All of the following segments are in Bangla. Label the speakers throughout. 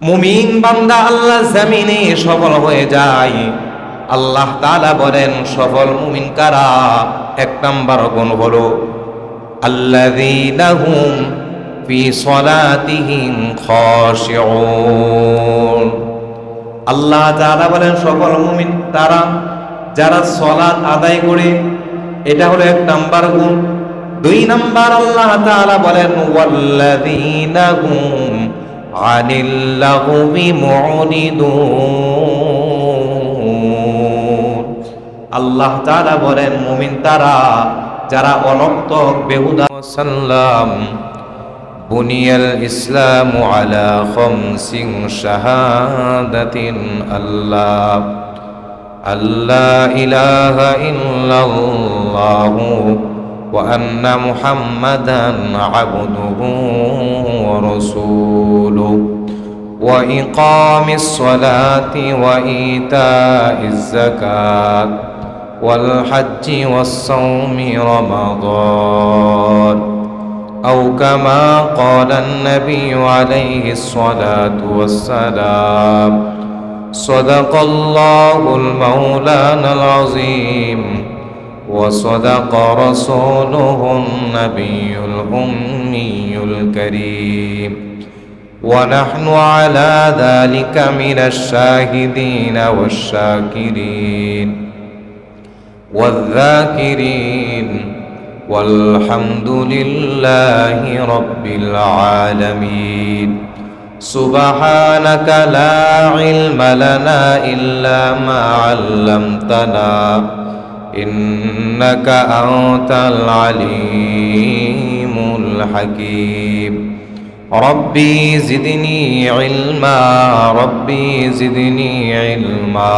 Speaker 1: মুমিন বান্দা আল্লাহ জমিনে সফল হয়ে যায়। আল্লাহ তাআলা বলেন সফল মুমিন কারা? এক নাম্বার গুণ হলো আল্লাযীনা হুম ফি সলাতিহিম খাশিউন। আল্লাহ তাআলা বলেন সফল মুমিন তারা যারা সালাত আদায় করে, এটা হলো এক নাম্বার গুণ। দুই নাম্বার আল্লাহ তাআলা বলেন ওয়াল্লাযীনা হুম আনিল লাগবি মুরিদুন। আল্লাহ তাআলা বলেন মুমিন তারা যারা অনর্থক বেহুদা। সাল্লাম বুনিয়াল ইসলামু আলা খামসিন শাহাদাতিন আল্লাহ ইলাহা ইল্লাল্লাহু ওয়া আন্না মুহাম্মাদান আবদুহু ওয়া রাসূলুহু ওয়া ইকামিস সালাতি ওয়া ইতাইজ যাকাত ওয়াল হজ্জি ওয়াস সাওমি রমাদান আও কামা ক্বালান নাবিয়্যু আলাইহিস সালাতু ওয়াস সালাম সাদাকাল্লাহুল মাওলানাল আযীম ওয়া সাদাকা রাসূলুহুন নাবিয়্যুল উম্মিয়্যুল কারীম ওয়া নাহনু আলা যালিকা মিনাশ শাহিদিনা ওয়াশ শাকিরিন ওয়ায যাকিরিন ওয়ালহামদুলিল্লাহি রাব্বিল আলামিন। সুবহানাকা লা ইলমা লানা ইল্লা মা আল্লামতানা ইন্নাকা আনতাল আলিমুল হাকীম। রব্বি জিদনি ইলমা রব্বি জিদনি ইলমা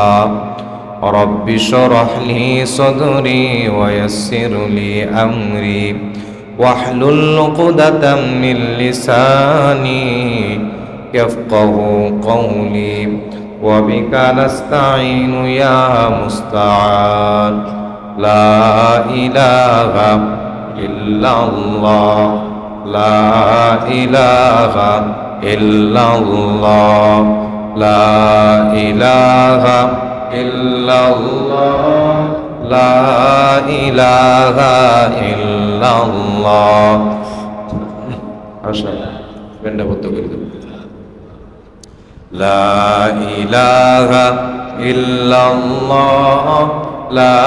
Speaker 1: রব্বি শরহ লি সদরি ওয়া ইয়াসসির লি আমরি ওয়াহলুল উকদাতাম মিন লিসানি ইয়াফকাহু কওলি ওয়া বিকা নাস্তাঈনু ইয়া মুস্তাআন। লা ইলাহা ইল্লাল্লাহ লা ইলাহা ইল্লাল্লাহ লা ইলাহা ইল্লাল্লাহ লা ইলাহা ইল্লাল্লাহ। আশা বেন্ডা বদ্ধ করে দেব। লা ইলাহা ইল্লাল্লাহ লা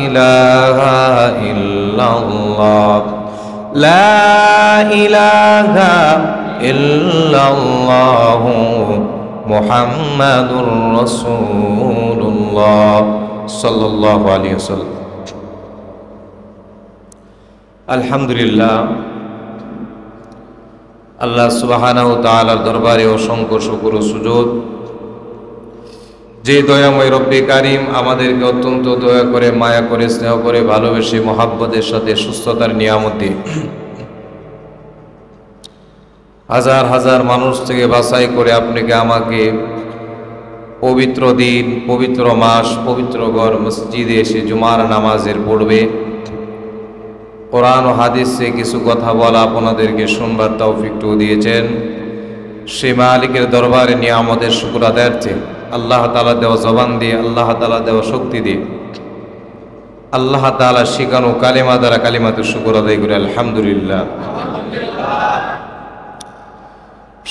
Speaker 1: ইলাহা ইল্লাল্লাহ লা ইলাহা ইল্লাল্লাহ মুহাম্মাদুর রাসূলুল্লাহ সাল্লাল্লাহু আলাইহি ওয়াসাল্লাম। আলহামদুলিল্লাহ, আল্লাহ সুবহানাহু ওয়া তাআলার দরবারে অসংখ্য শুকর ও সুজুদ, যে দয়াময় রব্বে কারীম আমাদেরকে অত্যন্ত দয়া করে, মায়া করে, স্নেহ করে, ভালোবেসে, মহাব্বতের সাথে সুস্থতার নিয়ামত দিয়ে হাজার হাজার মানুষ থেকে বাছাই করে আপনাকে আমাকে পবিত্র দিন, পবিত্র মাস, পবিত্র ঘর মসজিদে এসে জুমার নামাজের পড়বে, কোরআন ও হাদিসে কিছু কথা বলা, আপনাদেরকে শুনবার তৌফিকটুকু দিয়েছেন। সে মালিকের দরবারে নিয়ামতের শুকর আদায়ার্থে আল্লাহ তাআলা দেওয়া জবান দিয়ে, আল্লাহ তাআলা দেওয়া শক্তি দিয়ে, আল্লাহ তাআলা শিখানো কালিমা দ্বারা কালিমাতুর শুকর আদায় করে আলহামদুলিল্লাহ।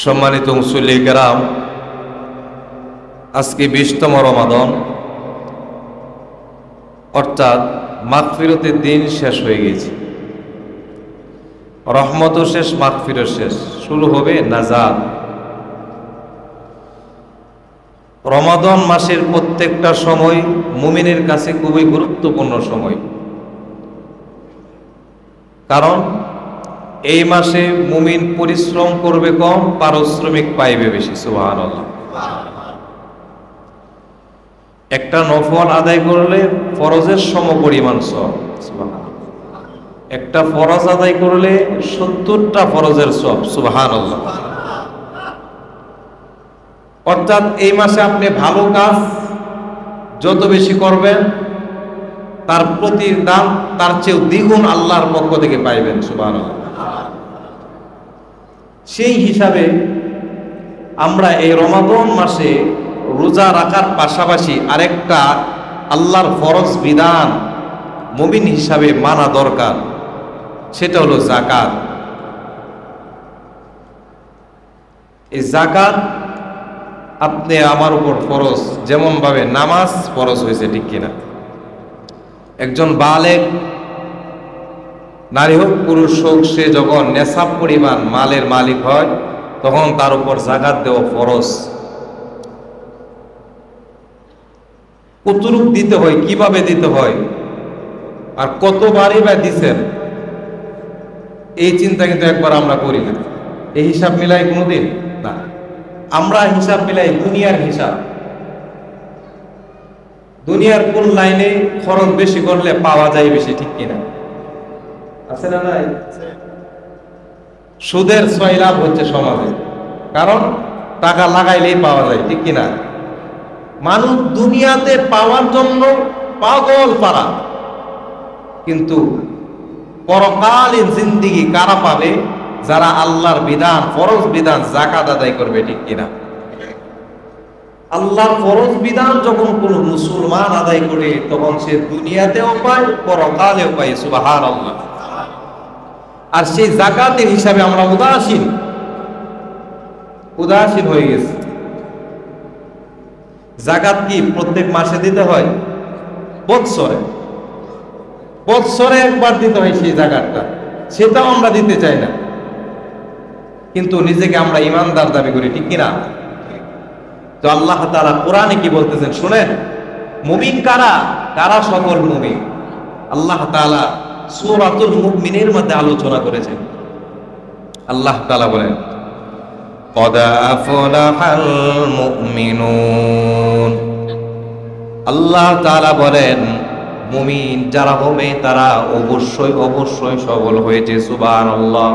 Speaker 1: সম্মানিত মুসল্লি কেরাম, আজকে 20তম রমাদান, অর্থাৎ মাগফিরতের দিন শেষ হয়ে গেছে। রহমতও শেষ, মাগফিরত শেষ, শুরু হবে নাজাত। রমাদান মাসের প্রত্যেকটা সময় মুমিনের কাছে খুবই গুরুত্বপূর্ণ সময়, কারণ এই মাসে মুমিন পরিশ্রম করবে কম, পারিশ্রমিক পাইবে বেশি। সুবহানাল্লাহ। একটা নফল আদায় করলে ফরজের সমপরিমাণ সওয়াব। সুবহানাল্লাহ। একটা ফরজ আদায় করলে 70টা ফরজের সওয়াব। সুবহানাল্লাহ। অর্থাৎ এই মাসে আপনি ভালো কাজ যত বেশি করবেন, তার প্রতিদান তার চেয়ে দ্বিগুণ আল্লাহর পক্ষ থেকে পাইবেন। সুবহানাল্লাহ। সেই হিসাবে আমরা এই রমাদান মাসে রোজা রাখার পাশাপাশি আরেকটা আল্লাহর ফরজ বিধান মুমিন হিসাবে মানা দরকার, সেটা হলো যাকাত। এই যাকাত আপনি আমার উপর ফরজ, যেমন ভাবে নামাজ ফরজ হয়েছে, ঠিক কিনা? একজন বালেগ নারী হোক পুরুষ হোক, সে যখন নেশাব পরিমাণ মালের মালিক হয় তখন তার উপর যাকাত দেওয়া ফরজ। কতটুকু দিতে হয়, কিভাবে দিতে হয়, আর কতবারই বা দিচ্ছেন, এই চিন্তা কিন্তু একবার আমরা করি না। এই হিসাব মিলাই কোনোদিন না। আমরা হিসাব মিলাই দুনিয়ার হিসাব। দুনিয়ার কোন লাইনে খরচ বেশি করলে পাওয়া যায় বেশি, ঠিক কিনা? আছে না নাই? সুদের 6 লাভ হচ্ছে সমাজে, কারণ টাকা লাগাইলেই পাওয়া যায়, ঠিক কিনা? মানুষ দুনিয়াতে পাওয়ার জন্য পাগল পারা, কিন্তু পরকালীন জিন্দিগি কারা পাবে? যারা আল্লাহর বিধান, ফরজ বিধান যাকাত আদায় করবে, ঠিক কিনা? আল্লাহর ফরজ বিধান যখন কোন মুসলমান আদায় করে তখন সে দুনিয়াতেও পায়, পরকালেও পায়। সুবহানাল্লাহ। আর সেই যাকাতের হিসাবে আমরা উদাসীন হয়ে গেছি। যাকাত কি প্রত্যেক মাসে দিতে হয়? বৎসরে একবার দিতে হয় সেই যাকাতটা, সেটাও আমরা দিতে চাই না, কিন্তু নিজেকে আমরা ইমানদার দাবি করি, ঠিক কিনা? তো আল্লাহ তাআলা কোরআনে কি বলতেছেন শুনেন। মুমিন কারা? কারা সকল মুমিন? আল্লাহ তাআলা সূরাতুল মুমিনের মধ্যে আলোচনা করেছেন। আল্লাহ তাআলা বলেন, قد أفلح المؤمنون। আল্লাহ তাআলা বলেন মুমিন যারা হবে তারা অবশ্যই সফল হয়েছে। সুবহানাল্লাহ।